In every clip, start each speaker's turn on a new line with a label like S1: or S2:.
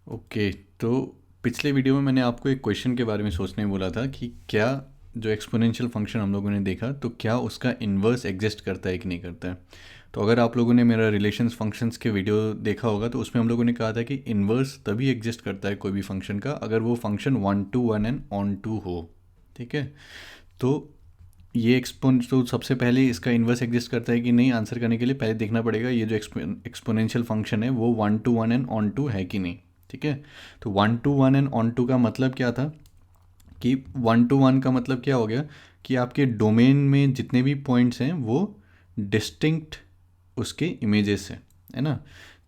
S1: Okay. तो पिछले video में मैंने आपको एक क्वेश्चन के बारे में सोचने बोला था कि क्या जो एक्सपोनेंशियल फंक्शन हम लोगों ने देखा तो क्या उसका इन्वर्स एग्जिस्ट करता है कि नहीं करता है। तो अगर आप लोगों ने मेरा रिलेशंस फंक्शंस के वीडियो देखा होगा तो उसमें हम लोगों ने कहा था कि इन्वर्स तभी एग्जिस्ट करता है कोई भी फंक्शन का अगर वो function one to one and onto हो। ठीक है। तो ये एक्सपोन तो सबसे पहले इसका इन्वर्स एग्जिस्ट करता है कि नहीं आंसर करने के लिए पहले देखना पड़ेगा ये जो एक्सपोनेंशियल फंक्शन है वो one to one and onto है कि नहीं। ठीक है। तो one to one and onto का मतलब क्या था कि वन टू वन का मतलब क्या हो गया कि आपके डोमेन में जितने भी पॉइंट्स हैं वो डिस्टिंक्ट उसके इमेजेस है ना।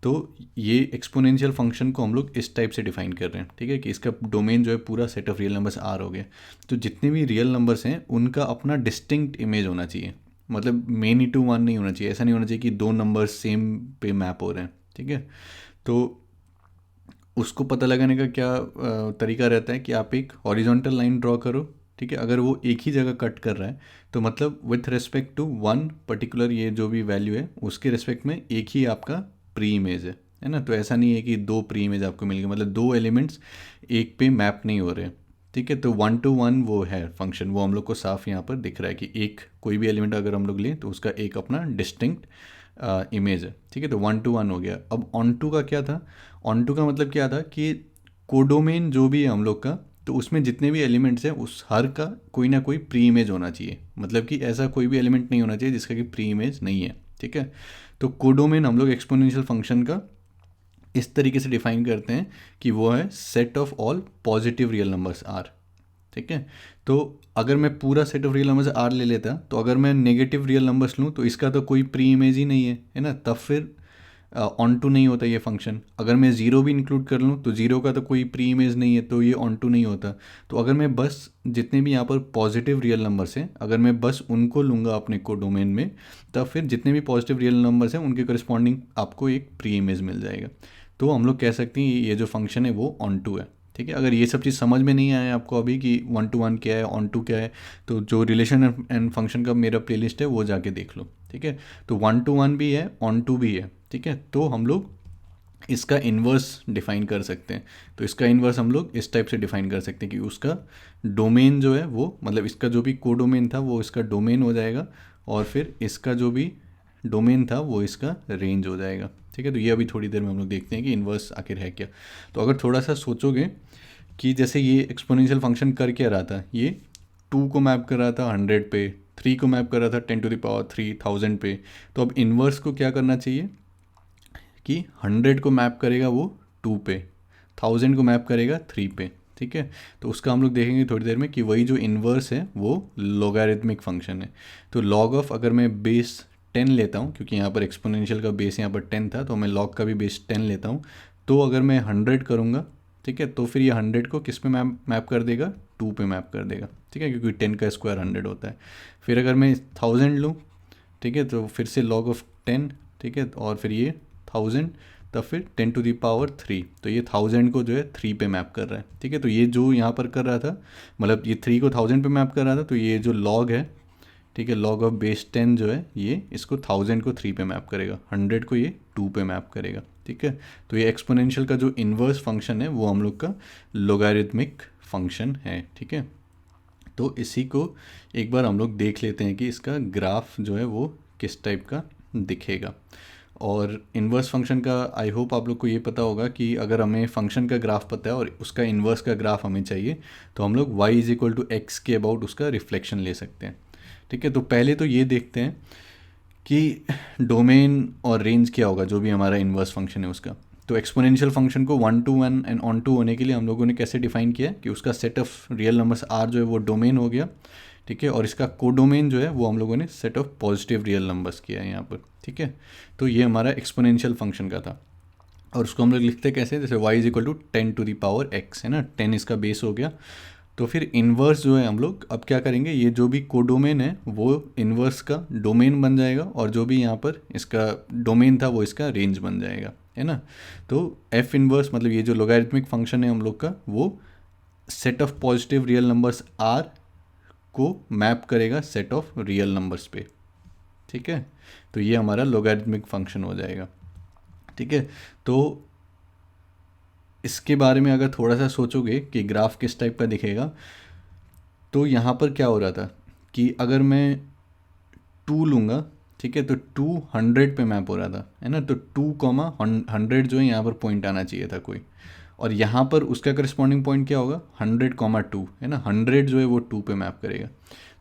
S1: तो ये एक्सपोनेंशियल फंक्शन को हम लोग इस टाइप से डिफाइन कर रहे हैं। ठीक है कि इसका डोमेन जो है पूरा set of real numbers R हो गया। तो जितने भी रियल नंबर्स हैं उनका अपना डिस्टिंक्ट इमेज होना चाहिए। मतलब मेनी टू वन नहीं होना चाहिए। ऐसा नहीं होना चाहिए कि दो नंबर सेम पे मैप हो रहे हैं। ठीक है। तो उसको पता लगाने का क्या तरीका रहता है कि आप एक हॉरिजॉन्टल लाइन ड्रॉ करो। ठीक है। अगर वो एक ही जगह कट कर रहा है तो मतलब with respect to one particular ये जो भी वैल्यू है उसके रिस्पेक्ट में एक ही आपका प्री इमेज है ना। तो ऐसा नहीं है कि दो प्री इमेज आपको मिल गए मतलब दो एलिमेंट्स एक पे मैप नहीं हो रहे। ठीक है। तो वन टू वन वो है फंक्शन वो हम लोग को साफ यहाँ पर दिख रहा है कि एक कोई भी एलिमेंट अगर हम लोग लें तो उसका एक अपना डिस्टिंक्ट इमेज है। ठीक है। तो वन टू वन हो गया। अब ऑन टू का क्या था। ऑन टू का मतलब क्या था कि कोडोमेन जो भी है हम लोग का तो उसमें जितने भी एलिमेंट्स हैं उस हर का कोई ना कोई प्री इमेज होना चाहिए। मतलब कि ऐसा कोई भी एलिमेंट नहीं होना चाहिए जिसका कि प्री इमेज नहीं है। ठीक है। तो कोडोमेन हम लोग एक्सपोनेंशियल फंक्शन का इस तरीके से डिफाइन करते हैं कि वो है set of all positive real numbers R. ठीक है। तो अगर मैं पूरा set of real numbers R ले लेता तो अगर मैं नेगेटिव रियल नंबर्स लूँ तो इसका तो कोई प्री इमेज ही नहीं है ना। तब फिर ऑन टू नहीं होता ये फंक्शन। अगर मैं ज़ीरो भी इंक्लूड कर लूँ तो ज़ीरो का तो कोई प्री इमेज नहीं है तो ये ऑन टू नहीं होता। तो अगर मैं बस जितने भी यहाँ पर पॉजिटिव रियल नंबर्स हैं अगर मैं बस उनको लूँगा अपने को डोमेन में तब फिर जितने भी पॉजिटिव रियल नंबर्स हैं उनके करस्पॉन्डिंग आपको एक प्री इमेज मिल जाएगा। तो हम लोग कह सकते हैं ये जो फंक्शन है वो ऑन टू है। ठीक है। अगर ये सब चीज़ समझ में नहीं आया आपको अभी कि वन टू वन क्या है ऑन टू क्या है तो जो रिलेशन एंड फंक्शन का मेरा प्लेलिस्ट है वो जाके देख लो। ठीक है। तो वन टू वन भी है ऑन टू भी है। ठीक है। तो हम लोग इसका इन्वर्स डिफाइन कर सकते हैं। तो इसका इन्वर्स हम लोग इस टाइप से डिफाइन कर सकते हैं कि उसका डोमेन जो है वो मतलब इसका जो भी कोडोमेन था वो इसका डोमेन हो जाएगा और फिर इसका जो भी डोमेन था वो इसका रेंज हो जाएगा। ठीक है। तो ये अभी थोड़ी देर में हम लोग देखते हैं कि इन्वर्स आखिर है क्या। तो अगर थोड़ा सा सोचोगे कि जैसे ये एक्सपोनेंशियल फंक्शन कर क्या रहा था ये टू को मैप कर रहा था हंड्रेड पे थ्री को मैप कर रहा था ten to the power three thousand पे। तो अब इन्वर्स को क्या करना चाहिए कि हंड्रेड को मैप करेगा वो टू पे थाउजेंड को मैप करेगा थ्री पे। ठीक है। तो उसका हम लोग देखेंगे थोड़ी देर में कि वही जो इन्वर्स है वो लॉगरिथमिक फंक्शन है। तो लॉग ऑफ अगर मैं बेस टेन लेता हूँ क्योंकि यहाँ पर एक्सपोनेंशियल का बेस यहाँ पर टेन था तो मैं लॉग का भी बेस टेन लेता हूँ। तो अगर मैं हंड्रेड करूँगा ठीक है तो फिर ये हंड्रेड को किस पे मैप मैप कर देगा टू पे मैप कर देगा। ठीक है। क्योंकि टेन का स्क्वायर हंड्रेड होता है। फिर अगर मैं थाउजेंड लूँ ठीक है तो फिर से लॉग ऑफ टेन। ठीक है। और फिर ये थाउजेंड तब फिर ten to the power three तो ये थाउजेंड को जो है थ्री पे मैप कर रहा है। ठीक है। तो ये जो यहाँ पर कर रहा था मतलब ये थ्री को थाउजेंड पे मैप कर रहा था तो ये जो लॉग है ठीक है लॉग ऑफ बेस टेन जो है ये इसको थाउजेंड को थ्री पे मैप करेगा हंड्रेड को ये टू पे मैप करेगा। ठीक है। तो ये एक्सपोनेंशियल का जो इन्वर्स फंक्शन है वो हम लोग का लोगारिथमिक फंक्शन है। ठीक है। तो इसी को एक बार हम लोग देख लेते हैं कि इसका ग्राफ जो है वो किस टाइप का दिखेगा। और इन्वर्स फंक्शन का आई होप आप लोग को ये पता होगा कि अगर हमें फंक्शन का ग्राफ पता है और उसका इन्वर्स का ग्राफ हमें चाहिए तो हम लोग y is equal to x के अबाउट उसका रिफ्लेक्शन ले सकते हैं। ठीक है। तो पहले तो ये देखते हैं कि डोमेन और रेंज क्या होगा जो भी हमारा इन्वर्स फंक्शन है उसका। तो एक्सपोनेंशियल फंक्शन को one to one and onto होने के लिए हम लोगों ने कैसे डिफाइन किया कि उसका set of real numbers R जो है वो डोमेन हो गया। ठीक है। और इसका कोडोमेन जो है वो हम लोगों ने set of positive real numbers किया है यहाँ पर। ठीक है। तो ये हमारा एक्सपोनेंशियल फंक्शन का था। और उसको हम लोग लिखते कैसे जैसे y is equal to ten to the power x है ना। टेन इसका बेस हो गया। तो फिर इन्वर्स जो है हम लोग अब क्या करेंगे ये जो भी कोडोमेन है वो इन्वर्स का डोमेन बन जाएगा और जो भी यहाँ पर इसका डोमेन था वो इसका रेंज बन जाएगा है ना। तो f इन्वर्स मतलब ये जो लोगारिथमिक फंक्शन है हम लोग का वो set of positive real numbers r को मैप करेगा सेट ऑफ रियल नंबर्स पे। ठीक है। तो ये हमारा लोगारिथमिक फंक्शन हो जाएगा। ठीक है। तो इसके बारे में अगर थोड़ा सा सोचोगे कि ग्राफ किस टाइप का दिखेगा, तो यहाँ पर क्या हो रहा था कि अगर मैं 2 लूँगा, ठीक है, तो 200 पे मैप हो रहा था, है ना। तो 2, 100 जो है यहाँ पर पॉइंट आना चाहिए था कोई, और यहाँ पर उसका करस्पॉन्डिंग पॉइंट क्या होगा, 100, 2, है ना। 100 जो है वो 2 पे मैप करेगा।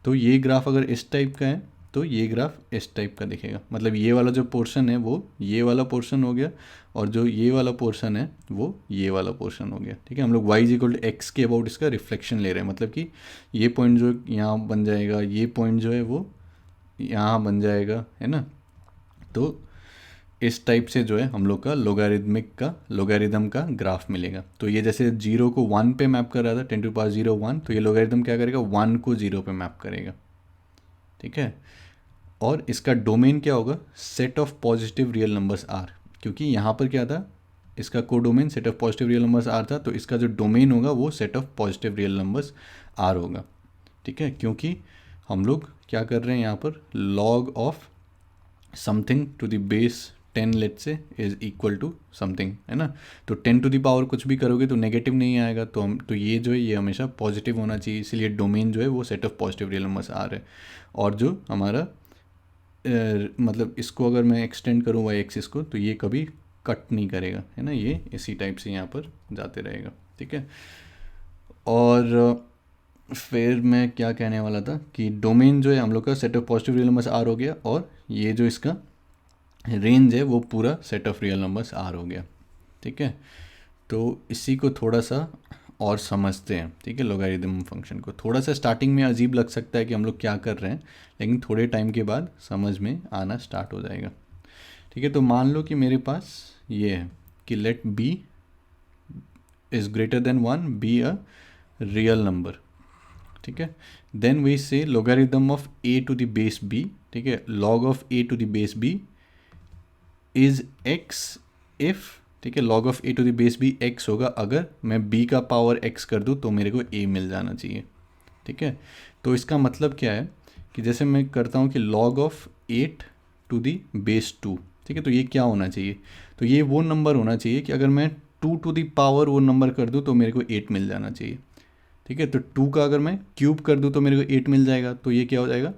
S1: तो ये ग्राफ अगर इस टाइप का है तो ये ग्राफ इस टाइप का दिखेगा। मतलब ये वाला जो पोर्शन है वो ये वाला पोर्शन हो गया, और जो ये वाला पोर्शन है वो ये वाला पोर्शन हो गया, ठीक है। हम लोग y=x के अबाउट इसका रिफ्लेक्शन ले रहे हैं, मतलब कि ये पॉइंट जो यहाँ बन जाएगा, ये पॉइंट जो है वो यहाँ बन जाएगा, है ना। तो इस टाइप से जो है हम लोग का लोगारिदम का ग्राफ मिलेगा। तो ये जैसे 0 को 1 पे मैप कर रहा था, 10⁻0 1, तो ये लोगारिदम क्या करेगा, 1 को 0 पे मैप करेगा, ठीक है। और इसका डोमेन क्या होगा, set of positive real numbers R, क्योंकि यहाँ पर क्या था, इसका codomain set of positive real numbers R था, तो इसका जो डोमेन होगा वो set of positive real numbers R होगा, ठीक है। क्योंकि हम लोग क्या कर रहे हैं यहाँ पर, log of something to the base 10 let say is equal to something, है ना। तो 10 टू द पावर कुछ भी करोगे तो नेगेटिव नहीं आएगा, तो ये जो है ये हमेशा पॉजिटिव होना चाहिए, इसलिए डोमेन जो है वो set of positive real numbers R है। और जो हमारा मतलब इसको अगर मैं एक्सटेंड करूँ वाई एक्सिस को, तो ये कभी कट नहीं करेगा, है ना, ये इसी टाइप से यहाँ पर जाते रहेगा, ठीक है। और फिर मैं क्या कहने वाला था कि डोमेन जो है हम लोग का set of positive real numbers R हो गया, और ये जो इसका रेंज है वो पूरा set of real numbers R हो गया, ठीक है। तो इसी को थोड़ा सा और समझते हैं, ठीक है। लोगारिदम फंक्शन को थोड़ा सा स्टार्टिंग में अजीब लग सकता है कि हम लोग क्या कर रहे हैं, लेकिन थोड़े टाइम के बाद समझ में आना स्टार्ट हो जाएगा, ठीक है। तो मान लो कि मेरे पास ये है कि let b is greater than 1 be a real number, ठीक है। Then we say logarithm of a to the base b, ठीक है, log of a to the base b is x if, ठीक है, log of a to the base b x होगा, अगर मैं b का पावर x कर दूँ तो मेरे को a मिल जाना चाहिए, ठीक है। तो इसका मतलब क्या है कि जैसे मैं करता हूँ कि log of 8 to the base 2, ठीक है, तो ये क्या होना चाहिए, तो ये वो नंबर होना चाहिए कि अगर मैं 2 टू द पावर वो नंबर कर दूँ तो मेरे को 8 मिल जाना चाहिए, ठीक है। तो 2 का अगर मैं क्यूब कर दूँ तो मेरे को 8 मिल जाएगा, तो ये क्या हो जाएगा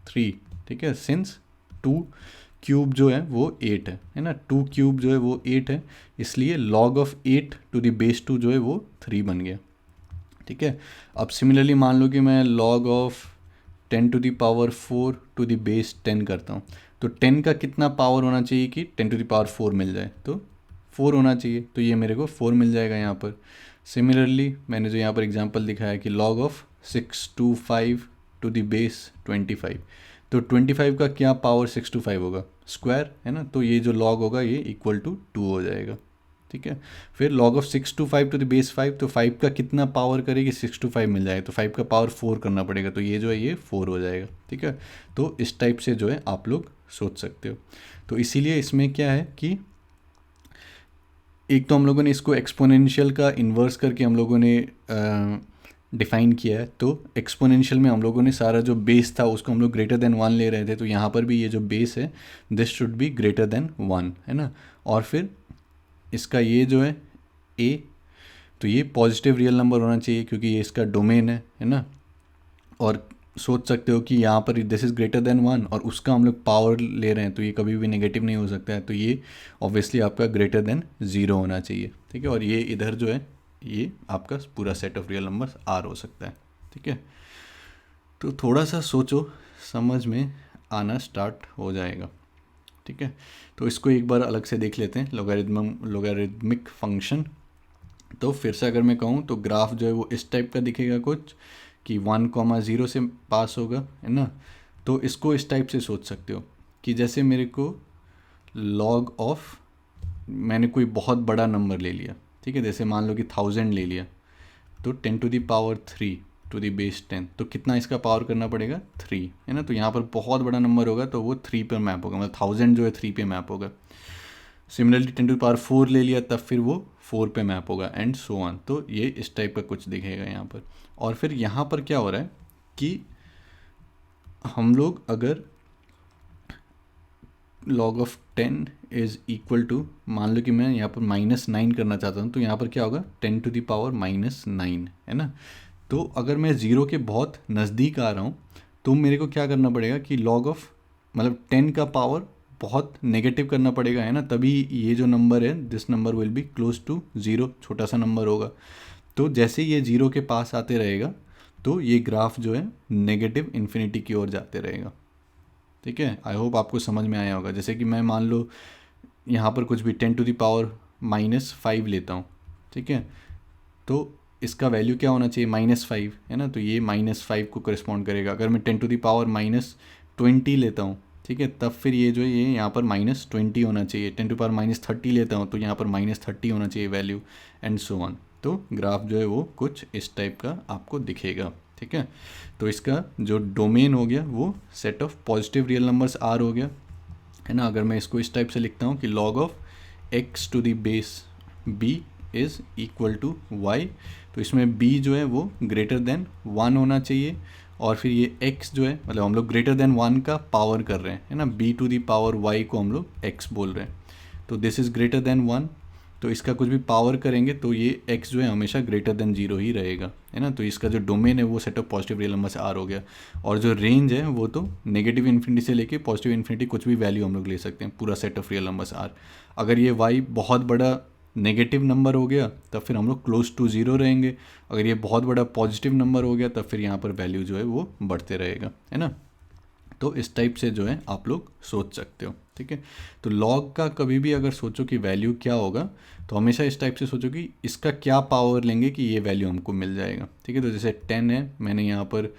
S1: 3, ठीक है। सिंस 2 क्यूब जो है वो 8 है ना, 2 क्यूब जो है वो 8 है, इसलिए log of 8 to the base 2 जो है वो 3 बन गया, ठीक है। अब सिमिलरली मान लो कि मैं log of 10 to the power 4 to the base 10 करता हूँ, तो 10 का कितना पावर होना चाहिए कि 10 टू द पावर 4 मिल जाए, तो 4 होना चाहिए, तो ये मेरे को 4 मिल जाएगा यहाँ पर। सिमिलरली मैंने जो यहाँ पर एग्जांपल दिखाया कि log of 6 to 5 to the base 25, तो 25 का क्या पावर 6 टू 5 होगा, स्क्वायर, है ना, तो ये जो लॉग होगा ये इक्वल टू 2 हो जाएगा, ठीक है। फिर log of 6 to 5 to the base 5, तो 5 का कितना पावर करेगी 6 टू 5 मिल जाएगा, तो 5 का पावर 4 करना पड़ेगा, तो ये जो है ये 4 हो जाएगा, ठीक है। तो इस टाइप से जो है आप लोग सोच सकते हो। तो इसीलिए इसमें क्या है कि एक तो हम लोगों ने इसको एक्सपोनेंशियल का इन्वर्स करके हम लोगों ने डिफ़ाइन किया है, तो एक्सपोनेंशियल में हम लोगों ने सारा जो बेस था उसको हम लोग ग्रेटर देन 1 ले रहे थे, तो यहाँ पर भी ये जो बेस है this should be greater than 1, है ना। और फिर इसका ये जो है a, तो ये पॉजिटिव रियल नंबर होना चाहिए क्योंकि ये इसका डोमेन है ना। और सोच सकते हो कि यहाँ पर दिस इज़ ग्रेटर देन 1 और उसका हम लोग पावर ले रहे हैं, तो ये कभी भी नेगेटिव नहीं हो सकता है, तो ये ऑब्वियसली आपका ग्रेटर देन 0 होना चाहिए, ठीक है। और ये इधर जो है ये आपका पूरा set of real numbers R हो सकता है, ठीक है। तो थोड़ा सा सोचो, समझ में आना स्टार्ट हो जाएगा, ठीक है। तो इसको एक बार अलग से देख लेते हैं, लोगारिदमिक फंक्शन। तो फिर से अगर मैं कहूँ तो ग्राफ जो है वो इस टाइप का दिखेगा कुछ कि 1,0 से पास होगा, है ना। तो इसको इस टाइप से सोच सकते हो कि जैसे मेरे को लॉग ऑफ, मैंने कोई बहुत बड़ा नंबर ले लिया, ठीक है, जैसे मान लो कि 1000 ले लिया, तो 10 to the power 3 to the base 10, तो कितना इसका पावर करना पड़ेगा 3, है ना। तो यहाँ पर बहुत बड़ा नंबर होगा तो वो 3 पर मैप होगा, मतलब 1000 जो है 3 पे मैप होगा। सिमिलरली 10 टू द पावर 4 ले लिया तब फिर वो 4 पे मैप होगा एंड सो ऑन। तो ये इस टाइप का कुछ दिखेगा यहाँ पर। और फिर यहाँ पर क्या हो रहा है कि हम लोग अगर log of 10 is equal to, मान लो कि मैं यहाँ पर -9 करना चाहता हूँ, तो यहाँ पर क्या होगा 10 टू द पावर -9, है ना। तो अगर मैं ज़ीरो के बहुत नज़दीक आ रहा हूँ तो मेरे को क्या करना पड़ेगा कि log ऑफ मतलब 10 का पावर बहुत नेगेटिव करना पड़ेगा, है ना, तभी ये जो नंबर है this number will be close to zero, छोटा सा नंबर होगा। तो जैसे ये ज़ीरो के पास आते रहेगा तो ये ग्राफ जो है नेगेटिव इन्फिनिटी की ओर जाते रहेगा। ठीक है, आई होप आपको समझ में आया होगा। जैसे कि मैं मान लो यहाँ पर कुछ भी 10 टू द पावर -5 लेता हूँ, ठीक है, तो इसका वैल्यू क्या होना चाहिए -5, है ना, तो ये -5 को करस्पॉन्ड करेगा। अगर मैं 10 टू द पावर -20 लेता हूँ, ठीक है, तब फिर ये जो है ये यहाँ पर -20 होना चाहिए। 10 टू पावर -30 लेता हूँ तो यहाँ पर -30 होना चाहिए वैल्यू, एंड सो ऑन। तो ग्राफ जो है वो कुछ इस टाइप का आपको दिखेगा। ठीक है, तो इसका जो डोमेन हो गया वो set of positive real numbers R हो गया, है ना। अगर मैं इसको इस टाइप से लिखता हूँ कि log of x to the base b is equal to y, तो इसमें b जो है वो ग्रेटर देन 1 होना चाहिए, और फिर ये x जो है मतलब हम लोग ग्रेटर देन 1 का पावर कर रहे हैं, है ना, b to the power y को हम लोग x बोल रहे हैं, तो दिस इज़ ग्रेटर देन 1, तो इसका कुछ भी पावर करेंगे तो ये x जो है हमेशा ग्रेटर देन 0 ही रहेगा, है ना। तो इसका जो डोमेन है वो set of positive real number से आर हो गया, और जो रेंज है वो तो नेगेटिव इन्फिनिटी से लेके पॉजिटिव इन्फिनिटी कुछ भी वैल्यू हम लोग ले सकते हैं, पूरा set of real numbers R. अगर ये y बहुत बड़ा नेगेटिव नंबर हो गया तब फिर हम लोग क्लोज टू ज़ीरो रहेंगे, अगर ये बहुत बड़ा पॉजिटिव नंबर हो गया तब फिर यहाँ पर वैल्यू जो है वो बढ़ते रहेगा, है ना। तो इस टाइप से जो है आप लोग सोच सकते हो। ठीक है, तो लॉग का कभी भी अगर सोचो कि वैल्यू क्या होगा तो हमेशा इस टाइप से सोचो कि इसका क्या पावर लेंगे कि ये वैल्यू हमको मिल जाएगा। ठीक है, तो जैसे 10 है, मैंने यहाँ पर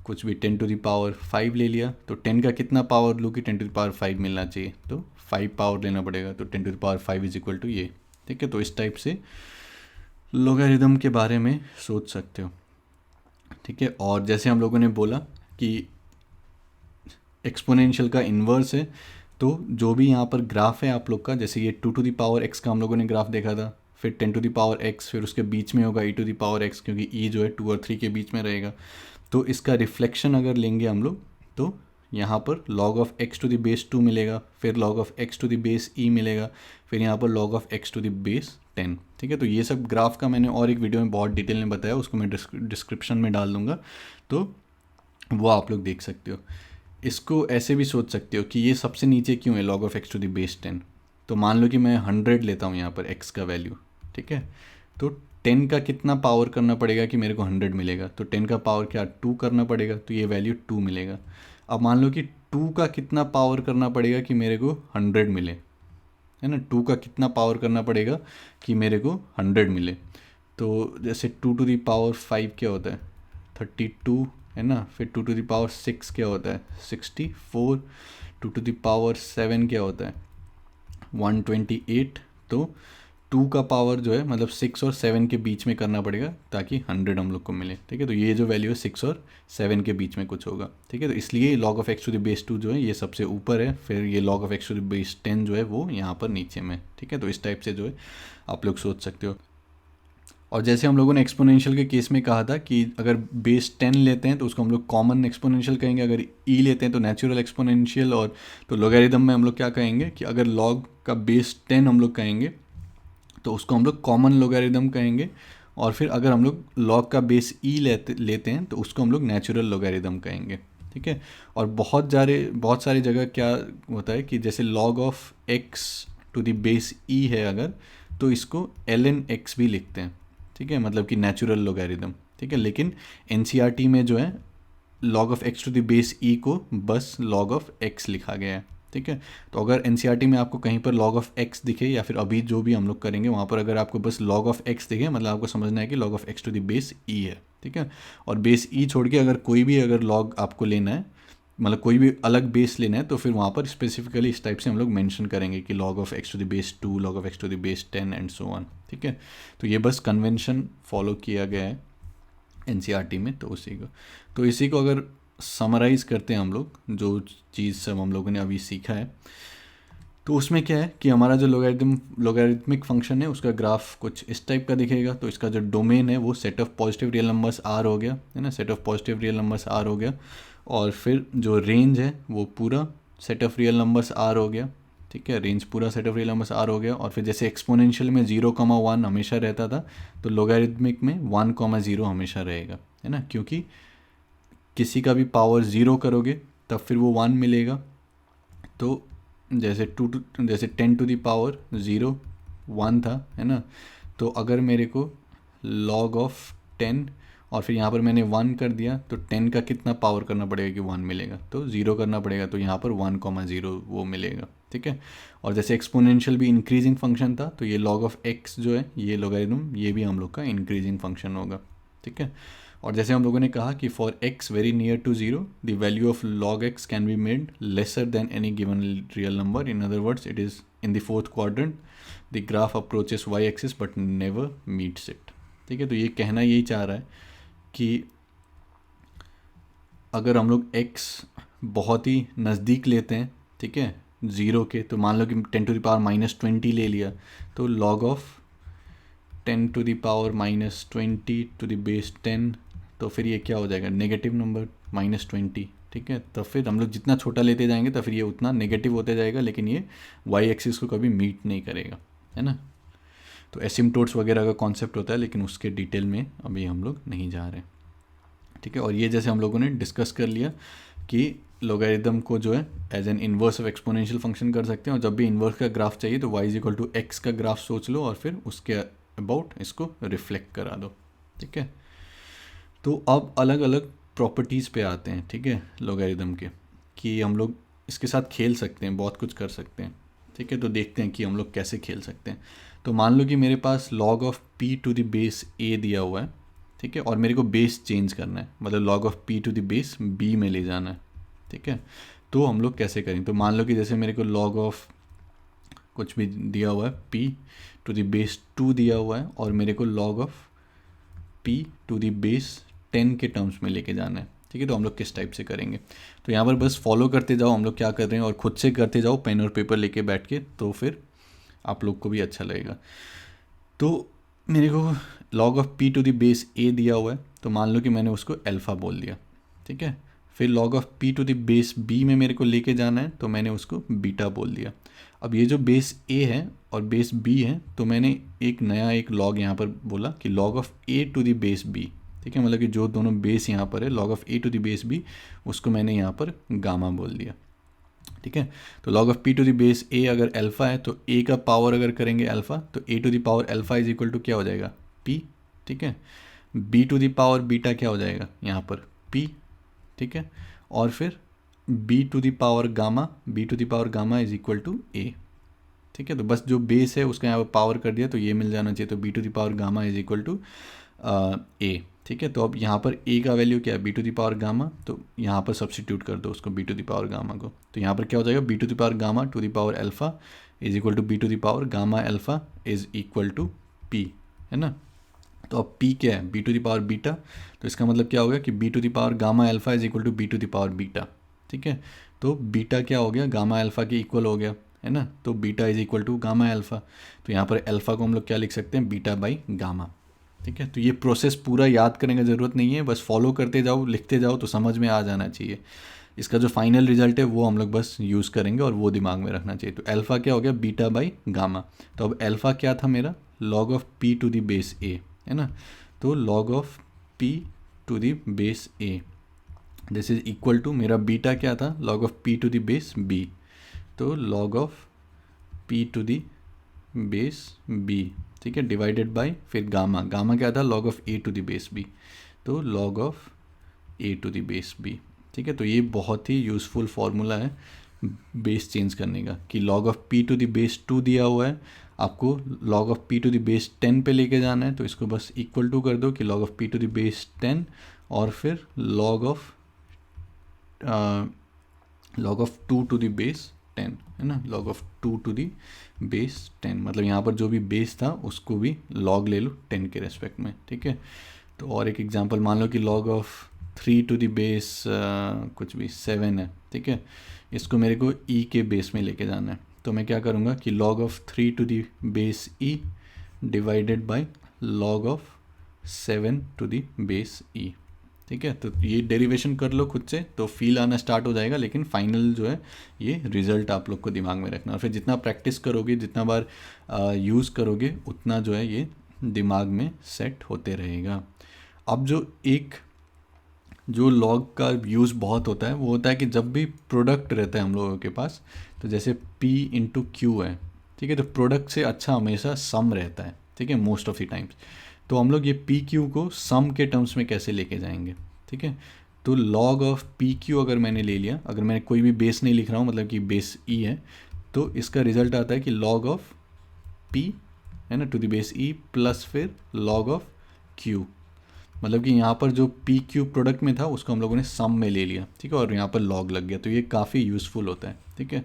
S1: कुछ भी 10 टू द पावर 5 ले लिया, तो 10 का कितना पावर लूँ कि 10 टू द पावर 5 मिलना चाहिए, तो 5 पावर लेना पड़ेगा, तो 10 to the power 5 is equal to ये। ठीक है, तो इस टाइप से लोगारिथम के बारे में सोच सकते हो। ठीक है, और जैसे हम लोगों ने बोला कि एक्सपोनेंशियल का इन्वर्स है, तो जो भी यहाँ पर ग्राफ है आप लोग का, जैसे ये 2 टू द पावर x का हम लोगों ने ग्राफ देखा था, फिर 10 टू द पावर x, फिर उसके बीच में होगा e to the power x, क्योंकि e जो है 2 और 3 के बीच में रहेगा। तो इसका रिफ्लेक्शन अगर लेंगे हम लोग तो यहाँ पर log of x to the base 2 मिलेगा, फिर log of x to the base e मिलेगा, फिर यहाँ पर log of x to the base 10। ठीक है, तो ये सब ग्राफ का मैंने और एक वीडियो में बहुत डिटेल में बताया, उसको मैं डिस्क्रिप्शन में डाल दूँगा, तो वो आप लोग देख सकते हो। इसको ऐसे भी सोच सकते हो कि ये सबसे नीचे क्यों है log of x to the base 10। तो मान लो कि मैं 100 लेता हूँ यहाँ पर x का वैल्यू, ठीक है, तो 10 का कितना पावर करना पड़ेगा कि मेरे को 100 मिलेगा, तो 10 का पावर क्या 2 करना पड़ेगा, तो ये वैल्यू 2 मिलेगा। अब मान लो कि 2 का कितना पावर करना पड़ेगा कि मेरे को 100 मिले, है ना, 2 का कितना पावर करना पड़ेगा कि मेरे को 100 मिले, तो जैसे 2 टू द पावर 5 क्या होता है 32, है ना, फिर 2 टू द पावर 6 क्या होता है 64, 2 टू द पावर 7 क्या होता है 128, तो 2 का पावर जो है मतलब 6 और 7 के बीच में करना पड़ेगा ताकि 100 हम लोग को मिले। ठीक है, तो ये जो वैल्यू है 6 और 7 के बीच में कुछ होगा। ठीक है, तो इसलिए log of x to the base 2 जो है ये सबसे ऊपर है, फिर ये log of x to the base 10 जो है वो यहाँ पर नीचे में। ठीक है, तो इस टाइप से जो है आप लोग सोच सकते हो। और जैसे हम लोगों ने एक्सपोनेंशियल के केस में कहा था कि अगर बेस 10 लेते हैं तो उसको हम लोग कॉमन एक्सपोनेंशियल कहेंगे, अगर ई लेते हैं तो नेचुरल एक्सपोनेंशियल, और तो लोगैरिथम में हम लोग क्या कहेंगे कि अगर लॉग का बेस 10 हम लोग कहेंगे तो उसको हम लोग कॉमन लोगैरिथम कहेंगे, और फिर अगर हम लोग लॉग का बेस ई लेते हैं तो उसको हम लोग नेचुरल लोगैरिथम कहेंगे। ठीक है, और बहुत सारी जगह क्या होता है कि जैसे log of x to the base e है अगर, तो इसको ln x भी लिखते हैं। ठीक है, मतलब कि नेचुरल लोगैरिथम। ठीक है, लेकिन एनसीईआरटी में जो है log of x to the base e को बस log ऑफ x लिखा गया है। ठीक है, तो अगर एनसीईआरटी में आपको कहीं पर log ऑफ x दिखे, या फिर अभी जो भी हम लोग करेंगे वहाँ पर अगर आपको बस log ऑफ x दिखे, मतलब आपको समझना है कि log of x to the base e है। ठीक है, और बेस ई छोड़ के अगर कोई भी अगर log आपको लेना है, मतलब कोई भी अलग बेस लेना है, तो फिर वहाँ पर स्पेसिफिकली इस टाइप से हम लोग मेंशन करेंगे कि log of x to the base 2, log of x to the base 10 and so on. ठीक है, तो ये बस कन्वेंशन फॉलो किया गया है एनसीईआरटी में, तो इसी को अगर समराइज़ करते हैं हम लोग, जो चीज़ सब हम लोगों ने अभी सीखा है, तो उसमें क्या है कि हमारा जो लोगैरिथमिक फंक्शन है उसका ग्राफ कुछ इस टाइप का दिखेगा। तो इसका जो डोमेन है वो set of positive real numbers R हो गया, है ना, set of positive real numbers R हो गया, और फिर जो रेंज है वो पूरा set of real numbers R हो गया, ठीक है, रेंज पूरा set of real numbers R हो गया। और फिर जैसे एक्सपोनेंशियल में 0,1 हमेशा रहता था, तो लोगारिथमिक में 1,0 हमेशा रहेगा, है ना, क्योंकि किसी का भी पावर 0 करोगे तब फिर वो 1 मिलेगा। तो जैसे जैसे 10⁻0 1 था, है ना, तो अगर मेरे को log ऑफ 10 और फिर यहाँ पर मैंने 1 कर दिया, तो 10 का कितना पावर करना पड़ेगा कि 1 मिलेगा, तो 0 करना पड़ेगा, तो यहाँ पर 1,0 वो मिलेगा, ठीक है। और जैसे एक्सपोनेंशियल भी इंक्रीजिंग फंक्शन था, तो ये log ऑफ x जो है, ये लोगारिथम, ये भी हम लोग का इंक्रीजिंग फंक्शन होगा, ठीक है। और जैसे हम लोगों ने कहा कि for x very near to 0 the value of log x can be made lesser than any given real number, in other words it is in the fourth quadrant the graph approaches y axis but never meets it, ठीक है। तो ये कहना यही चाह रहा है कि अगर हम लोग x बहुत ही नज़दीक लेते हैं, ठीक है, 0 के, तो मान लो कि 10⁻⁻20 ले लिया, तो log of 10⁻⁻20 to the base 10, तो फिर ये क्या हो जाएगा, नेगेटिव नंबर -20, ठीक है। तो फिर हम लोग जितना छोटा लेते जाएंगे तो फिर ये उतना नेगेटिव होते जाएगा, लेकिन ये y एक्सिस को कभी मीट नहीं करेगा, है ना। तो एसिम्पटोट्स वगैरह का कॉन्सेप्ट होता है, लेकिन उसके डिटेल में अभी हम लोग नहीं जा रहे, ठीक है। और ये जैसे हम लोगों ने डिस्कस कर लिया कि लोगारिथम को जो है as an inverse of exponential function कर सकते हैं, और जब भी इन्वर्स का ग्राफ चाहिए तो y = x का ग्राफ सोच लो और फिर उसके अबाउट इसको रिफ्लेक्ट करा दो, ठीक है। तो अब अलग अलग प्रॉपर्टीज़ पे आते हैं, ठीक है, लोगारिथम के, कि हम लोग इसके साथ खेल सकते हैं, बहुत कुछ कर सकते हैं, ठीक है। तो देखते हैं कि हम लोग कैसे खेल सकते हैं। तो मान लो कि मेरे पास log of p to the base a दिया हुआ है, ठीक है, और मेरे को बेस चेंज करना है, मतलब log of p to the base b में ले जाना है, ठीक है। तो हम लोग कैसे करेंगे, तो मान लो कि जैसे मेरे को log ऑफ कुछ भी दिया हुआ है p टू द बेस 2 दिया हुआ है, और मेरे को log of p to the base 10 के टर्म्स में लेके जाना है, ठीक है। तो हम लोग किस टाइप से करेंगे, तो यहाँ पर बस फॉलो करते जाओ हम लोग क्या कर रहे हैं, और खुद से करते जाओ पेन और पेपर लेके बैठ के, तो फिर आप लोग को भी अच्छा लगेगा। तो मेरे को log of p to the base a दिया हुआ है, तो मान लो कि मैंने उसको अल्फ़ा बोल दिया, ठीक है। फिर log of p to the base b में मेरे को लेके जाना है, तो मैंने उसको बीटा बोल दिया। अब ये जो बेस a है और बेस b है, तो मैंने एक नया एक log यहाँ पर बोला कि log of a to the base b, ठीक है, मतलब कि जो दोनों बेस यहाँ पर है log of a to the base b, उसको मैंने यहाँ पर गामा बोल दिया, ठीक है। तो log of p to the base a अगर अल्फ़ा है, तो a का पावर अगर करेंगे अल्फ़ा, तो a to the power alpha is equal to क्या हो जाएगा, p, ठीक है। b to the power beta क्या हो जाएगा यहाँ पर p, ठीक है। और फिर b to the power gamma is equal to a, ठीक है। तो बस जो बेस है उसका यहाँ पर पावर कर दिया, तो ये मिल जाना चाहिए, तो b to the power gamma is equal to a, ठीक है। तो अब यहाँ पर a का वैल्यू क्या है, b to the power gamma, तो यहाँ पर सब्सटीट्यूट कर दो उसको b to the power gamma को, तो यहाँ पर क्या हो जाएगा, b to the power gamma to the power alpha is equal to b to the power gamma alpha is equal to p, है ना। तो अब p क्या है, b to the power beta, तो इसका मतलब क्या हो गया कि b to the power gamma alpha is equal to b to the power beta, ठीक है। तो बीटा क्या हो गया, गामा अल्फ़ा के इक्वल हो गया, है ना। तो beta is equal to gamma alpha, तो यहाँ पर अल्फ़ा को हम लोग क्या लिख सकते हैं, बीटा बाई गामा, ठीक है। तो ये प्रोसेस पूरा याद करने की ज़रूरत नहीं है, बस फॉलो करते जाओ, लिखते जाओ, तो समझ में आ जाना चाहिए। इसका जो फाइनल रिजल्ट है वो हम लोग बस यूज़ करेंगे और वो दिमाग में रखना चाहिए। तो अल्फ़ा क्या हो गया, बीटा बाई गामा। तो अब अल्फ़ा क्या था मेरा, log of p to the base a, है ना। तो log of p to the base a this is equal to, मेरा बीटा क्या था, log of p to the base b, तो log of p to the base b, ठीक है, divided by फिर गामा क्या था, log of a to the base b, तो log of a to the base b, ठीक है। तो ये बहुत ही यूज़फुल फार्मूला है बेस चेंज करने का, कि log of p to the base 2 दिया हुआ है, आपको log of p to the base 10 पे लेके जाना है, तो इसको बस इक्वल टू कर दो कि log of p to the base 10 और फिर log of 2 to the base 10, है ना, log of 2 to the base 10, मतलब यहाँ पर जो भी बेस था उसको भी log ले लो 10 के रेस्पेक्ट में, ठीक है। तो और एक एग्जांपल मान लो कि log of 3 to the base कुछ भी 7 है, ठीक है, इसको मेरे को e के बेस में लेके जाना है, तो मैं क्या करूँगा कि log of 3 to the base e divided by log of 7 to the base e, ठीक है। तो ये डेरिवेशन कर लो खुद से तो फील आना स्टार्ट हो जाएगा, लेकिन फाइनल जो है ये रिज़ल्ट आप लोग को दिमाग में रखना, और फिर जितना प्रैक्टिस करोगे, जितना बार यूज़ करोगे, उतना जो है ये दिमाग में सेट होते रहेगा। अब जो लॉग का यूज़ बहुत होता है वो होता है कि जब भी प्रोडक्ट रहता है हम लोगों के पास, तो जैसे P इंटू क्यू है, ठीक है, तो प्रोडक्ट से अच्छा हमेशा सम रहता है, ठीक है, मोस्ट ऑफ द टाइम्स। तो हम लोग ये पी क्यू को सम के टर्म्स में कैसे लेके जाएंगे, ठीक है। तो लॉग ऑफ पी क्यू अगर मैंने ले लिया, अगर मैं कोई भी बेस नहीं लिख रहा हूँ, मतलब कि बेस ई है, तो इसका रिजल्ट आता है कि लॉग ऑफ पी है ना to the base e plus फिर लॉग ऑफ क्यू, मतलब कि यहाँ पर जो पी क्यू प्रोडक्ट में था उसको हम लोगों ने सम में ले लिया, ठीक है, और यहाँ पर लॉग लग गया, तो ये काफ़ी यूज़फुल होता है, ठीक है।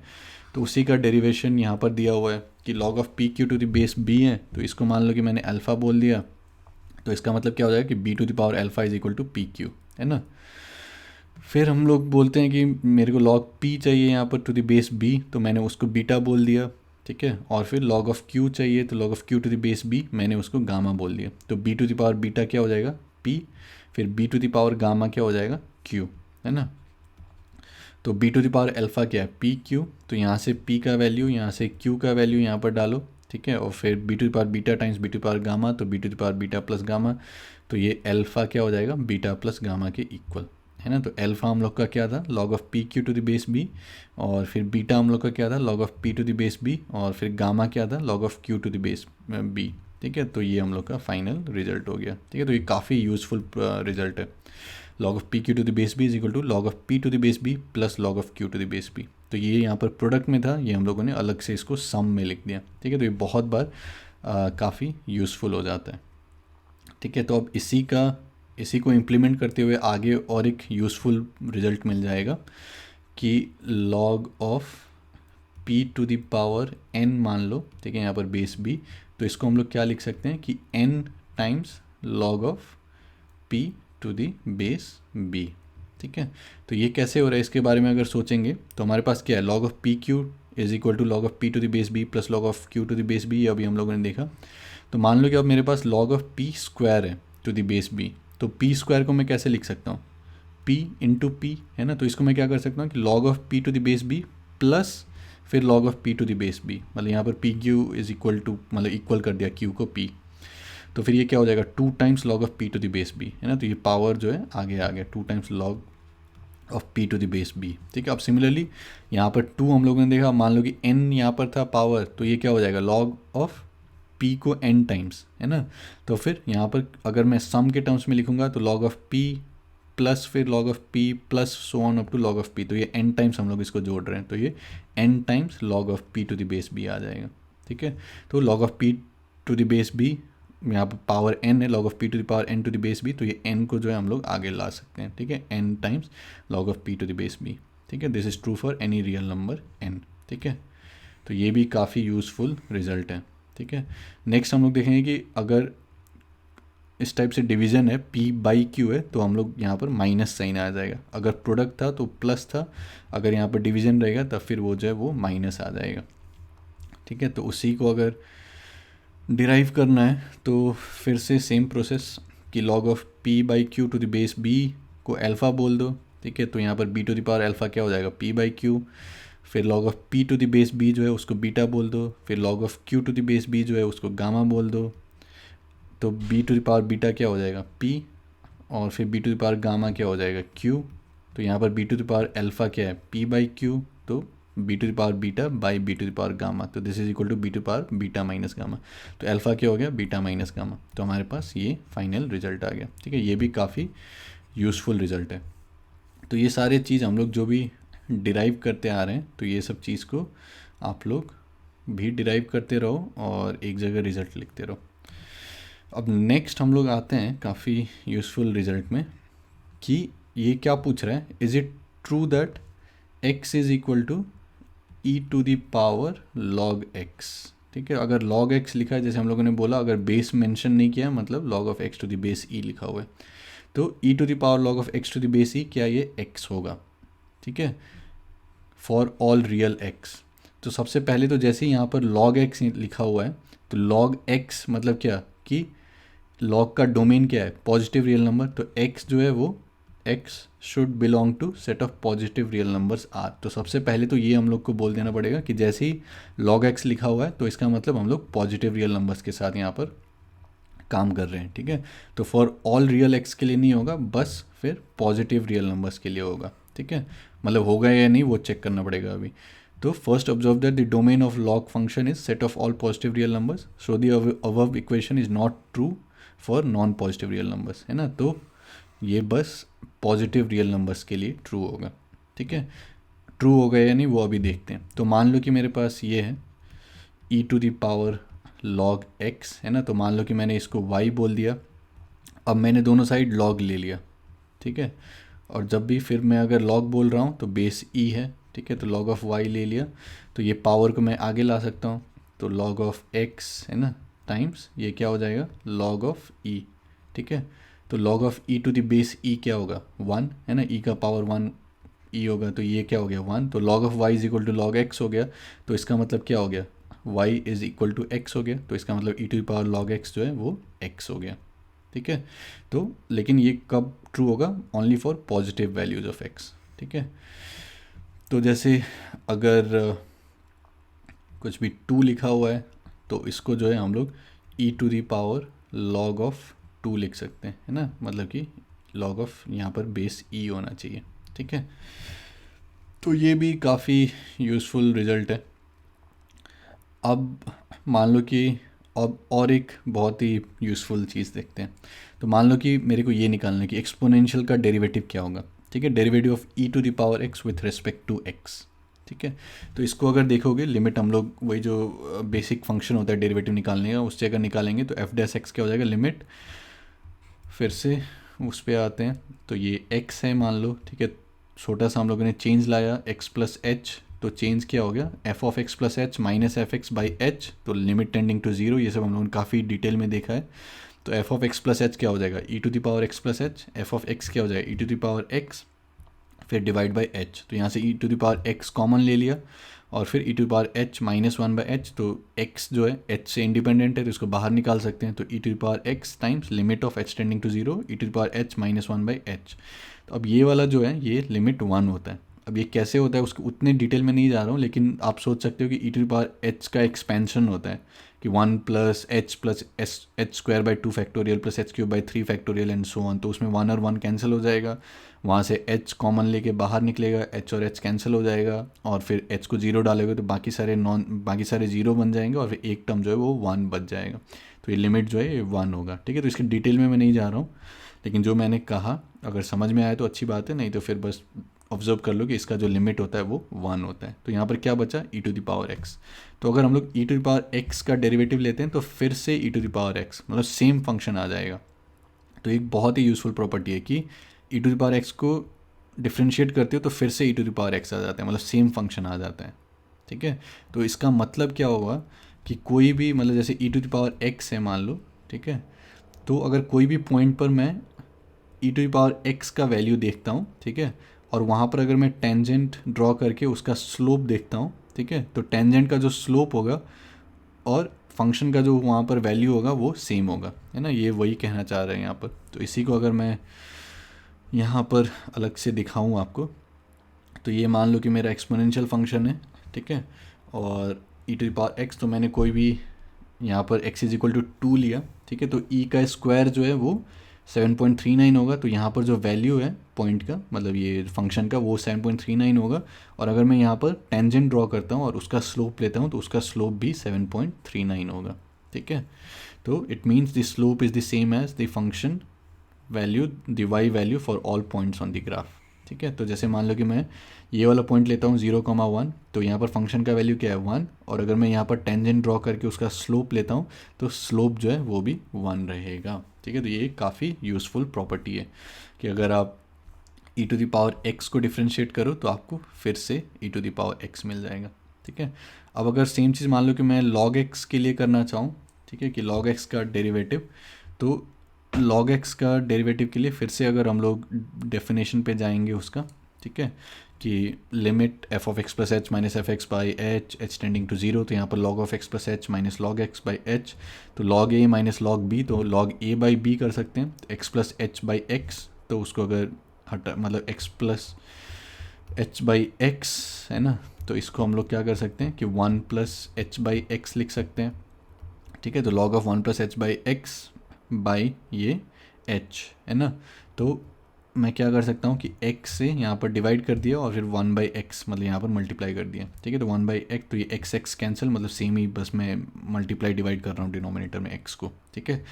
S1: तो उसी का डेरिवेशन यहाँ पर दिया हुआ है कि log of P Q to the base b है, तो इसको मान लो कि मैंने अल्फ़ा बोल दिया, तो इसका मतलब क्या हो जाएगा कि b to the power alpha is equal to p q, है ना। फिर हम लोग बोलते हैं कि मेरे को लॉग पी चाहिए यहाँ पर टू द बेस बी, तो मैंने उसको बीटा बोल दिया, ठीक है। और फिर लॉग ऑफ क्यू चाहिए, तो log of q to the base b, मैंने उसको गामा बोल दिया, तो B to the power beta क्या हो जाएगा पी, फिर B to the power gamma क्या हो जाएगा क्यू, है ना। तो B to the power alpha क्या है पी क्यू, तो यहाँ से पी का वैल्यू, यहाँ से क्यू का वैल्यू यहाँ पर डालो, ठीक है, और फिर B to the power beta times B to the power gamma, तो B to the power beta plus gamma, तो ये अल्फ़ा क्या हो जाएगा बीटा प्लस गामा के इक्वल, है ना। तो अल्फ़ा हम लोग का क्या था log of P Q to the base B, और फिर बीटा हम लोग का क्या था log of P to the base B, और फिर गामा क्या था log of q to the base b, ठीक है। तो ये हम लोग का फाइनल रिजल्ट हो गया, ठीक है। तो ये काफ़ी यूज़फुल रिजल्ट है। Log of P Q to the base b is equal to log of P to the base b plus log of q to the base b. तो ये यहाँ पर प्रोडक्ट में था, ये हम लोगों ने अलग से इसको सम में लिख दिया, ठीक है। तो ये बहुत बार काफ़ी यूज़फुल हो जाता है, ठीक है। तो अब इसी को इम्प्लीमेंट करते हुए आगे और एक यूज़फुल रिजल्ट मिल जाएगा कि log of p to the power n मान लो, ठीक है, यहाँ पर बेस b, तो इसको हम लोग क्या लिख सकते हैं कि n times log of p to the base b, ठीक है। तो ये कैसे हो रहा है इसके बारे में अगर सोचेंगे तो हमारे पास क्या है log of P q is equal to log of p to the base b plus log of q to the base b, ये अभी हम लोगों ने देखा। तो मान लो कि अब मेरे पास लॉग ऑफ p स्क्वायर है टू द बेस b, तो p स्क्वायर को मैं कैसे लिख सकता हूँ p इंटू पी, है ना। तो इसको मैं क्या कर सकता हूँ कि log of p to the base b plus फिर log of p to the base b, मतलब यहाँ पर p q is equal to, मतलब इक्वल कर दिया q को p, तो फिर ये क्या हो जाएगा 2 times log of p to the base b, है ना। तो ये पावर जो है आगे आ गया 2 times log of p to the base b, ठीक है। अब सिमिलरली यहाँ पर 2 हम लोगों ने देखा, मान लो कि n यहाँ पर था पावर, तो ये क्या हो जाएगा log ऑफ p को n टाइम्स, है ना। तो फिर यहाँ पर अगर मैं सम के टर्म्स में लिखूंगा तो log ऑफ p प्लस फिर log of p plus so on up to log of p, तो ये n टाइम्स हम लोग इसको जोड़ रहे हैं, तो ये n times log of p to the base b आ जाएगा, ठीक है। तो log of p to the base b, यहाँ पर पावर n है, log of p to the power n to the base b, तो ये n को जो है हम लोग आगे ला सकते हैं, ठीक है, n times log of p to the base b, ठीक है। This is true for any real number n, ठीक है। तो ये भी काफ़ी यूज़फुल रिजल्ट है, ठीक है। नेक्स्ट हम लोग देखेंगे कि अगर इस टाइप से डिवीज़न है p बाई क्यू है, तो हम लोग यहाँ पर माइनस साइन आ जाएगा, अगर प्रोडक्ट था तो प्लस था, अगर यहाँ पर डिवीज़न रहेगा तब फिर वो जो है वो माइनस आ जाएगा, ठीक है। तो उसी को अगर डिराइव करना है तो फिर से सेम प्रोसेस कि log of p by q to the base b को अल्फ़ा बोल दो, ठीक है। तो यहाँ पर b to the power alpha क्या हो जाएगा p बाई क्यू, फिर log of p to the base b जो है उसको बीटा बोल दो, फिर log of q to the base b जो है उसको गामा बोल दो, तो b to the power beta क्या हो जाएगा p, और फिर b to the power gamma क्या हो जाएगा q, तो यहाँ पर b to the power alpha क्या है p बाई क्यू, तो b to the power beta by b to the power gamma, तो this is equal to b to power beta minus gamma, तो अल्फ़ा क्या हो गया बीटा माइनस गामा, तो हमारे पास ये फाइनल रिजल्ट आ गया, ठीक है। ये भी काफ़ी यूज़फुल रिजल्ट है। तो ये सारे चीज़ हम लोग जो भी डिराइव करते आ रहे हैं, तो ये सब चीज़ को आप लोग भी डिराइव करते रहो और एक जगह रिज़ल्ट लिखते रहो। अब नेक्स्ट हम लोग आते हैं काफ़ी यूज़फुल रिज़ल्ट में कि ये क्या पूछ रहा है, is it true that x is equal to e to the power log x, ठीक है। अगर log x लिखा है, जैसे हम लोगों ने बोला, अगर बेस मेंशन नहीं किया मतलब log of x to the base e लिखा हुआ है, तो e to the power log of x to the base e क्या ये x होगा, ठीक है, फॉर ऑल रियल x। तो सबसे पहले तो जैसे ही यहाँ पर log x लिखा हुआ है, तो log x मतलब क्या कि log का डोमेन क्या है पॉजिटिव रियल नंबर, तो x जो है वो x should belong to set of positive real numbers r। तो सबसे पहले तो ये हम लोग को बोल देना पड़ेगा कि जैसे ही log x लिखा हुआ है तो इसका मतलब हम लोग पॉजिटिव रियल नंबर्स के साथ यहाँ पर काम कर रहे हैं, ठीक है। तो फॉर ऑल रियल एक्स के लिए नहीं होगा, बस फिर पॉजिटिव रियल नंबर्स के लिए होगा, ठीक है। मतलब होगा या नहीं वो चेक करना पड़ेगा अभी। तो first observe that the domain of log function is set of all positive real numbers, so the above equation is not true for non positive real numbers, है ना। तो ये बस पॉजिटिव रियल नंबर्स के लिए ट्रू होगा, ठीक है। ट्रू होगा या नहीं वो अभी देखते हैं। तो मान लो कि मेरे पास ये है e to the power log x, है ना। तो मान लो कि मैंने इसको y बोल दिया, अब मैंने दोनों साइड log ले लिया, ठीक है। और जब भी फिर मैं अगर log बोल रहा हूँ तो बेस e है, ठीक है। तो log ऑफ y ले लिया, तो ये पावर को मैं आगे ला सकता हूँ, तो log ऑफ x, है ना, टाइम्स ये क्या हो जाएगा log ऑफ e, ठीक है। तो log of e to the base e क्या होगा 1, है ना, e का पावर 1 e होगा, तो ये क्या हो गया 1। तो log of y is equal to log x हो गया, तो इसका मतलब क्या हो गया y is equal to x हो गया। तो इसका मतलब e to the power log x जो है वो x हो गया, ठीक है। तो लेकिन ये कब ट्रू होगा, only for positive values of x, ठीक है। तो जैसे अगर कुछ भी 2 लिखा हुआ है तो इसको जो है हम लोग e to the power log of 2 लिख सकते हैं, है ना। मतलब कि log ऑफ यहाँ पर बेस e होना चाहिए, ठीक है। तो ये भी काफ़ी यूज़फुल रिज़ल्ट है। अब मान लो कि अब और एक बहुत ही यूज़फुल चीज़ देखते हैं। तो मान लो कि मेरे को ये निकालना है कि एक्सपोनेंशियल का डेरिवेटिव क्या होगा, ठीक है। Derivative of e to the power x with respect to x, ठीक है। तो इसको अगर देखोगे लिमिट हम लोग वही जो बेसिक फंक्शन होता है डेरिवेटिव निकालने का उससे अगर निकालेंगे तो f डैश x क्या हो जाएगा लिमिट, फिर से उस पर आते हैं। तो ये x है मान लो, ठीक है। छोटा सा हम लोगों ने चेंज लाया x प्लस एच, तो चेंज क्या हो गया F of x plus h minus f x by H, तो लिमिट टेंडिंग टू जीरो। ये सब हम लोगों ने काफ़ी डिटेल में देखा है। तो F of x plus H क्या हो जाएगा E to the power X plus H, F of X क्या हो जाएगा E to the power X, फिर डिवाइड बाई एच। तो यहाँ से ई to the power X common ले लिया और फिर E to the power H minus 1 by H. तो एक्स जो है एच से इंडिपेंडेंट है तो इसको बाहर निकाल सकते हैं। तो E to the power X times limit of H tending to zero E to the power H minus 1 by H. तो अब ये वाला जो है ये लिमिट 1 होता है। अब ये कैसे होता है उसको उतने डिटेल में नहीं जा रहा हूँ, लेकिन आप सोच सकते हो कि ई टू द पावर एच का एक्सपेंशन होता है कि 1 plus H square by 2 factorial plus H cube by 3 factorial and so on. तो उसमें 1 और 1 कैंसिल हो जाएगा, वहाँ से एच कॉमन लेके बाहर निकलेगा, एच और एच कैंसिल हो जाएगा और फिर एच को जीरो डालोगे तो बाकी सारे जीरो बन जाएंगे और फिर एक टर्म जो है वो 1 बच जाएगा। तो ये लिमिट जो है ये 1 होगा, ठीक है। तो इसके डिटेल में मैं नहीं जा रहा हूँ, लेकिन जो मैंने कहा अगर समझ में आया तो अच्छी बात है, नहीं तो फिर बस ऑब्जर्व कर लो कि इसका जो लिमिट होता है वो 1 होता है। तो यहाँ पर क्या बचा ई टू द पावर एक्स। तो अगर हम लोग ई टू द पावर एक्स का डेरिवेटिव लेते हैं तो फिर से ई टू द पावर एक्स मतलब सेम फंक्शन आ जाएगा। तो एक बहुत ही यूज़फुल प्रॉपर्टी है कि ई टू द पावर एक्स को डिफ्रेंशिएट करते हो तो फिर से ई टू द पावर एक्स आ जाता है, मतलब सेम फंक्शन आ जाता है, ठीक है। तो इसका मतलब क्या होगा कि कोई भी मतलब जैसे ई टू द पावर एक्स है मान लो, ठीक है। तो अगर कोई भी पॉइंट पर मैं ई टू द पावर एक्स का वैल्यू देखता हूँ, ठीक है, और वहाँ पर अगर मैं टेंजेंट ड्रॉ करके उसका स्लोप देखता हूँ, ठीक है, तो टेंजेंट का जो स्लोप होगा और फंक्शन का जो वहाँ पर वैल्यू होगा वो सेम होगा, है ना। ये वही कहना चाह रहे हैं यहाँ पर। तो इसी को अगर मैं यहाँ पर अलग से दिखाऊँ आपको, तो ये मान लो कि मेरा एक्सपोनेंशियल फंक्शन है, ठीक है, और ई टू द पावर एक्स, तो मैंने कोई भी यहाँ पर x इज इक्वल टू 2 लिया, ठीक है। तो e का स्क्वायर जो है वो 7.39 होगा। तो यहाँ पर जो वैल्यू है पॉइंट का मतलब ये फंक्शन का वो 7.39 होगा। और अगर मैं यहाँ पर टेंजेंट ड्रॉ करता हूँ और उसका स्लोप लेता हूँ तो उसका स्लोप भी 7.39 होगा, ठीक है। तो it means the slope is the same as the function value the y value for all points on the graph, ठीक है। तो जैसे मान लो कि मैं ये वाला पॉइंट लेता हूँ 0,1, तो यहाँ पर फंक्शन का वैल्यू क्या है 1, और अगर मैं यहाँ पर टेंजेंट ड्रॉ करके उसका स्लोप लेता हूँ तो स्लोप जो है वो भी 1 रहेगा, ठीक है। तो ये काफ़ी यूज़फुल प्रॉपर्टी है कि अगर आप ई टू द पावर एक्स को डिफ्रेंशिएट करो तो आपको फिर से ई टू द पावर एक्स मिल जाएगा, ठीक है। अब अगर सेम चीज़ मान लो कि मैं log x के लिए करना चाहूँ, ठीक है, कि log x का डेरिवेटिव, तो log x का डेरिवेटिव के लिए फिर से अगर हम लोग डेफिनेशन पे जाएंगे उसका, ठीक है, कि limit f of x plus h minus f x by h h tending to zero. तो यहाँ पर log of x plus h minus log x by H, तो log a minus log b, तो log a बाई b कर सकते हैं। X plus h by x, तो उसको अगर हटा, मतलब x plus h by x है ना, तो इसको हम लोग क्या कर सकते हैं कि 1 प्लस एच बाई एक्स लिख सकते हैं। ठीक है, तो log of 1 plus h by x by ये h है ना। तो मैं क्या कर सकता हूँ कि x से यहाँ पर डिवाइड कर दिया और फिर 1 बाई एक्स मतलब यहाँ पर मल्टीप्लाई कर दिया। ठीक है, तो 1 बाई एक्स, तो ये x कैंसिल, मतलब सेम ही, बस मैं मल्टीप्लाई डिवाइड कर रहा हूँ डिनोमिनेटर में x को। ठीक है,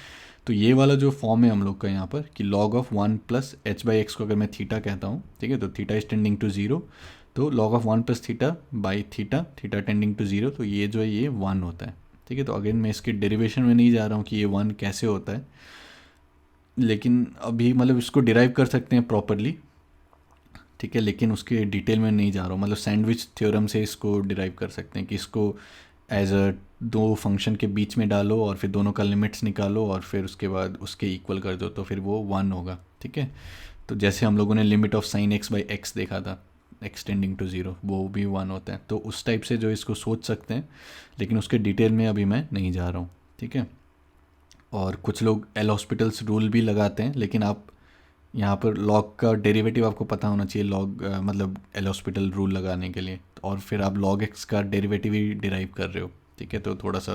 S1: तो ये वाला जो फॉर्म है हम लोग का यहाँ पर कि log of 1 plus h by x को अगर मैं थीटा कहता हूँ, ठीक है, तो थीटा इज टेंडिंग टू 0, तो log of 1 plus theta by theta, theta tending to 0, तो ये जो है ये 1 होता है। ठीक है, तो अगेन मैं इसके डेरिवेशन में नहीं जा रहा हूँ कि ये 1 कैसे होता है, लेकिन अभी मतलब इसको डिराइव कर सकते हैं प्रॉपरली। ठीक है, लेकिन उसके डिटेल में नहीं जा रहा हूँ, मतलब सैंडविच थ्योरम से इसको डिराइव कर सकते हैं कि इसको एज अ दो फंक्शन के बीच में डालो और फिर दोनों का लिमिट्स निकालो और फिर उसके बाद उसके इक्वल कर दो, तो फिर वो 1 होगा। ठीक है, तो जैसे हम लोगों ने limit of sine x by x देखा था एक्सटेंडिंग टू 0, वो भी 1 होता है। तो उस टाइप से जो इसको सोच सकते हैं, लेकिन उसके डिटेल में अभी मैं नहीं जा रहा हूँ। ठीक है, और कुछ लोग एल हॉस्पिटल्स रूल भी लगाते हैं, लेकिन आप यहाँ पर लॉग का डेरिवेटिव आपको पता होना चाहिए, लॉग मतलब एल हॉस्पिटल रूल लगाने के लिए, और फिर आप लॉग एक्स का डेरिवेटिव ही डिराइव कर रहे हो। ठीक है, तो थोड़ा सा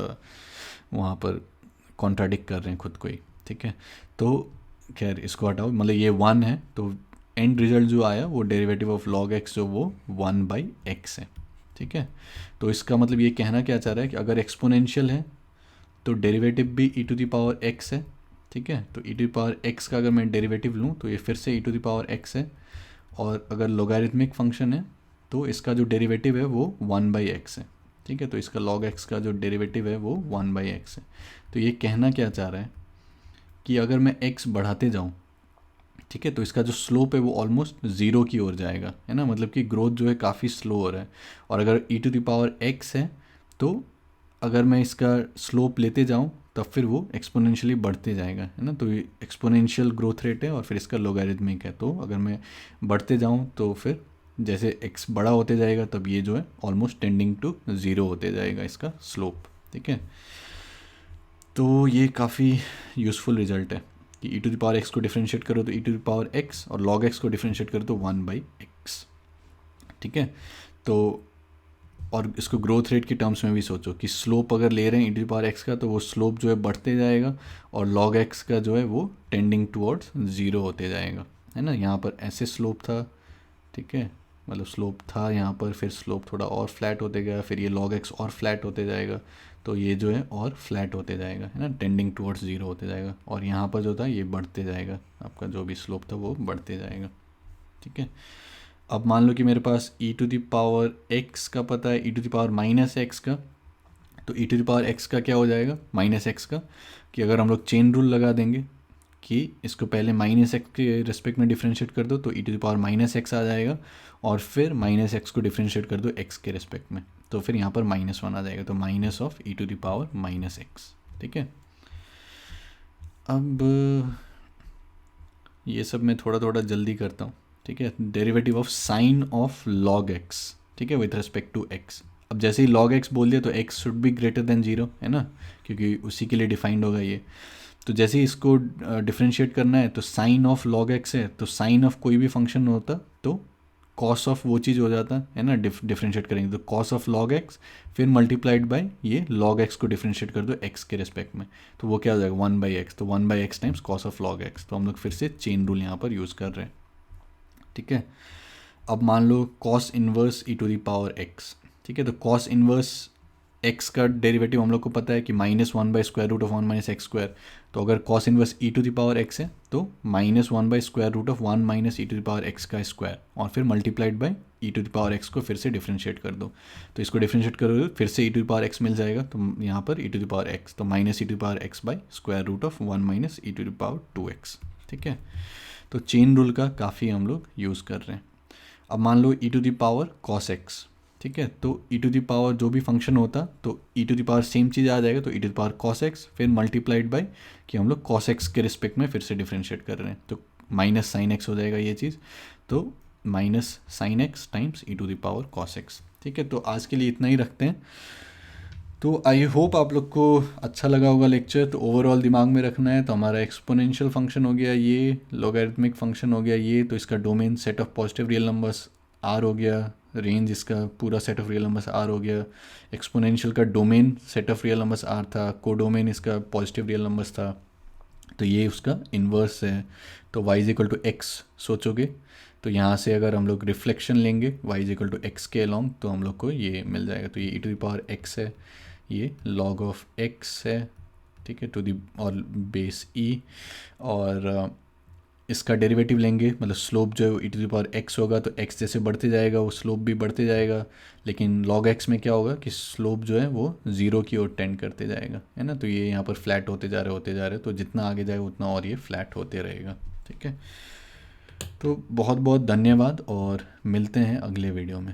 S1: वहाँ पर कॉन्ट्राडिक्ट कर रहे हैं खुद को ही। ठीक है, तो खैर इसको हटाओ, मतलब ये 1 है, तो एंड रिजल्ट जो आया वो डेरिवेटिव ऑफ लॉग एक्स जो वो 1 बाई एक्स है। ठीक है, तो इसका मतलब ये कहना क्या चाह रहा है कि अगर एक्सपोनेंशियल है तो डेरिवेटिव भी e to the power x है। ठीक है, तो e to the power x का अगर मैं डेरिवेटिव लूँ तो ये फिर से e to the power x है, और अगर लोगारिथमिक फंक्शन है तो इसका जो डेरिवेटिव है वो 1 बाई एक्स है। ठीक है, तो इसका log x का जो डेरिवेटिव है वो 1 बाई एक्स है। तो ये कहना क्या चाह रहा है कि अगर मैं x बढ़ाते जाऊँ, ठीक है, तो इसका जो स्लोप है वो ऑलमोस्ट ज़ीरो की ओर जाएगा, है ना, मतलब कि ग्रोथ जो है काफ़ी स्लो हो रहा है। और अगर e to the power x है तो अगर मैं इसका स्लोप लेते जाऊं तब फिर वो एक्सपोनेंशियली बढ़ते जाएगा, है ना। तो ये एक्सपोनेंशियल ग्रोथ रेट है और फिर इसका लोगारिथमिक है, तो अगर मैं बढ़ते जाऊं तो फिर जैसे x बड़ा होते जाएगा तब ये जो है ऑलमोस्ट टेंडिंग टू 0 होते जाएगा इसका स्लोप। ठीक है, तो ये काफ़ी यूज़फुल रिजल्ट है कि e to the power x को डिफ्रेंशिएट करो तो e to the power x, और log x को डिफ्रेंशिएट करो तो 1 बाई एक्स। ठीक है, तो और इसको ग्रोथ रेट के टर्म्स में भी सोचो कि स्लोप अगर ले रहे हैं e to the power x का तो वो स्लोप जो है बढ़ते जाएगा, और log x का जो है वो टेंडिंग टूवर्ड्स 0 होते जाएगा, है ना। यहाँ पर ऐसे स्लोप था, ठीक है, मतलब स्लोप था यहाँ पर, फिर स्लोप थोड़ा और फ्लैट होते गया, फिर ये log x और फ्लैट होते जाएगा, तो ये जो है और फ्लैट होते जाएगा, है ना, टेंडिंग टूवर्ड्स 0 होते जाएगा, और यहाँ पर जो था ये बढ़ते जाएगा, आपका जो भी स्लोप था वो बढ़ते जाएगा। ठीक है, अब मान लो कि मेरे पास e to the power x का पता है, e to the power minus x का, तो e to the power x का क्या हो जाएगा माइनस एक्स का, कि अगर हम लोग चेन रूल लगा देंगे कि इसको पहले माइनस एक्स के रिस्पेक्ट में डिफ्रेंशिएट कर दो तो e to the power minus X आ जाएगा, और फिर माइनस एक्स को डिफ्रेंशिएट कर दो x के रिस्पेक्ट में, तो फिर यहाँ पर -1 आ जाएगा, तो minus of e to the power minus x. ठीक है, अब ये सब मैं थोड़ा थोड़ा जल्दी करता हूँ। ठीक है, derivative of sine of log x, ठीक है, विथ रिस्पेक्ट टू एक्स। अब जैसे ही लॉग एक्स बोल दिया तो x should be greater than 0, है ना, क्योंकि उसी के लिए डिफाइंड होगा ये। तो जैसे ही इसको डिफ्रेंशिएट करना है तो साइन ऑफ लॉग एक्स है, तो साइन ऑफ कोई भी फंक्शन होता तो कॉस ऑफ वो चीज़ हो जाता है ना, डिफ्रेंशिएट करेंगे तो कॉस ऑफ लॉग एक्स, फिर मल्टीप्लाइड बाय ये लॉग एक्स को डिफ्रेंशिएट कर दो एक्स के रिस्पेक्ट में, तो वो क्या हो जाएगा 1 बाई एक्स, तो 1 by x times cos of log x. तो हम लोग फिर से चेन रूल यहाँ पर यूज़ कर रहे हैं। ठीक है, अब मान लो cos inverse E to the power X. ठीक है, तो कॉस इन्वर्स एक्स का डेरिवेटिव हम लोग को पता है कि -1 by square root of 1 minus X square, तो अगर cos inverse E to the power X है तो -1 by square root of 1 minus E to the power x का स्क्वायर, और फिर multiplied by E to the power x को फिर से डिफ्रेंशिएट कर दो, तो इसको डिफ्रेंशिएट करोगे फिर से ई टू द पावर एक्स मिल जाएगा, तो यहाँ पर e to the power x, तो minus E to the power x by square root of 1 minus E to the power 2x। ठीक है, तो चेन रूल का काफ़ी हम लोग यूज़ कर रहे हैं। अब मान लो E to the power cos x, ठीक है, तो ई टू द पावर जो भी फंक्शन होता तो E to the power same चीज़ आ जाएगा, तो E to the power cos X फिर मल्टीप्लाइड बाय कि हम लोग कॉस एक्स के रिस्पेक्ट में फिर से डिफ्रेंशिएट कर रहे हैं, तो माइनस साइन एक्स हो जाएगा ये चीज़, तो minus sine x times e to the power cos x. ठीक है, तो आज के लिए इतना ही रखते हैं, तो आई होप आप लोग को अच्छा लगा होगा लेक्चर। तो ओवरऑल दिमाग में रखना है, तो हमारा एक्सपोनेंशियल फंक्शन हो गया ये, लॉगरिथमिक फंक्शन हो गया ये, तो इसका domain set of positive real numbers R हो गया, रेंज इसका पूरा set of real numbers R हो गया। एक्सपोनेंशियल का domain set of real numbers R था, कोडोमेन इसका पॉजिटिव रियल नंबर्स था, तो ये उसका इन्वर्स है। तो y is equal to x सोचोगे, तो यहाँ से अगर हम लोग रिफ्लेक्शन लेंगे y is equal to x के अलॉन्ग, तो हम लोग को ये मिल जाएगा। तो ये e⁻x है, ये log ऑफ x है, ठीक है, टू दी और बेस e। और इसका डेरिवेटिव लेंगे, मतलब स्लोप जो है e⁻x होगा, तो x जैसे बढ़ते जाएगा वो स्लोप भी बढ़ते जाएगा। लेकिन log x में क्या होगा कि स्लोप जो है वो ज़ीरो की ओर टेंड करते जाएगा, है ना। तो ये यहाँ पर फ्लैट होते जा रहे, तो जितना आगे जाएगा उतना और ये फ्लैट होते रहेगा, ठीक है। तो बहुत बहुत धन्यवाद और मिलते हैं अगले वीडियो में।